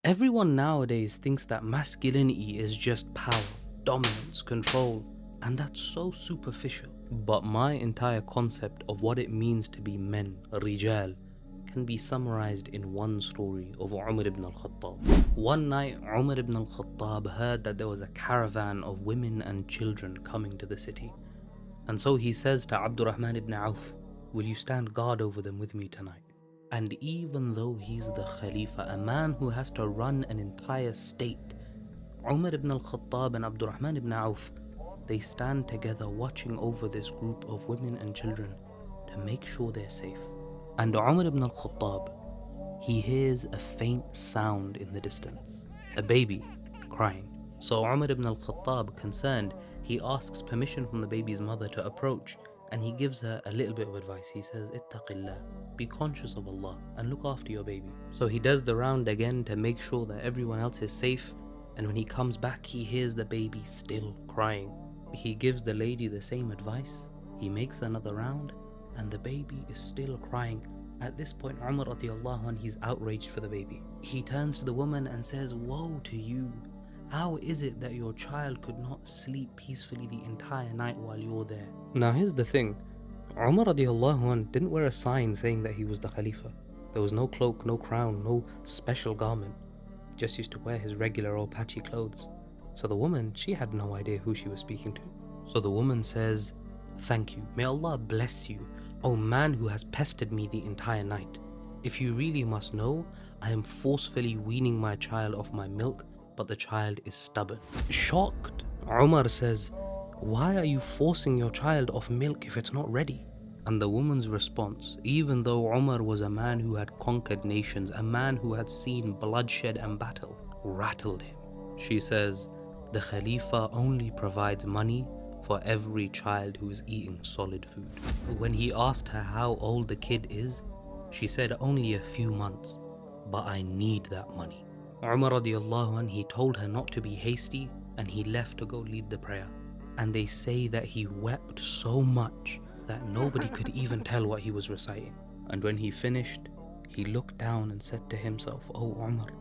Everyone nowadays thinks that masculinity is just power, dominance, control, and that's so superficial. But my entire concept of what it means to be men, rijal, can be summarized in one story of Umar ibn al-Khattab. One night, Umar ibn al-Khattab heard that there was a caravan of women and children coming to the city. And so he says to Abdurrahman ibn Auf, "Will you stand guard over them with me tonight?" And even though he's the Khalifa, a man who has to run an entire state, Umar ibn al-Khattab and Abdurrahman ibn Auf, they stand together watching over this group of women and children to make sure they're safe. And Umar ibn al-Khattab, he hears a faint sound in the distance, a baby crying. So Umar ibn al-Khattab, concerned, he asks permission from the baby's mother to approach, and he gives her a little bit of advice. He says, "Ittaqillah, be conscious of Allah and look after your baby." So he does the round again to make sure that everyone else is safe, and when he comes back, he hears the baby still crying. He gives the lady the same advice. He makes another round, and the baby is still crying. At this point, Umar radiallahu anh, he's outraged for the baby. He turns to the woman and says, "Woe to you! How is it that your child could not sleep peacefully the entire night while you're there?" Now here's the thing, Umar radiallahu anh didn't wear a sign saying that he was the Khalifa. There was no cloak, no crown, no special garment. He just used to wear his regular old patchy clothes. So the woman, she had no idea who she was speaking to. So the woman says, "Thank you, may Allah bless you, O man who has pestered me the entire night. If you really must know, I am forcefully weaning my child off my milk, but the child is stubborn." Shocked, Umar says, "Why are you forcing your child off milk if it's not ready?" And the woman's response, even though Umar was a man who had conquered nations, a man who had seen bloodshed and battle, rattled him. She says, "The Khalifa only provides money for every child who is eating solid food." When he asked her how old the kid is, she said, "Only a few months, but I need that money." Umar radiallahu anh, he told her not to be hasty, and he left to go lead the prayer. And they say that he wept so much that nobody could even tell what he was reciting. And when he finished, he looked down and said to himself, "Oh Umar,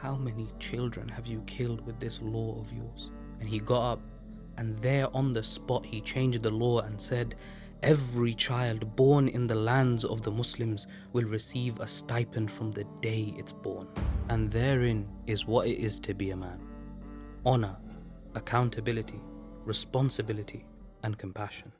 how many children have you killed with this law of yours?" And he got up, and there on the spot he changed the law and said, "Every child born in the lands of the Muslims will receive a stipend from the day it's born." And therein is what it is to be a man: honor, accountability, responsibility, and compassion.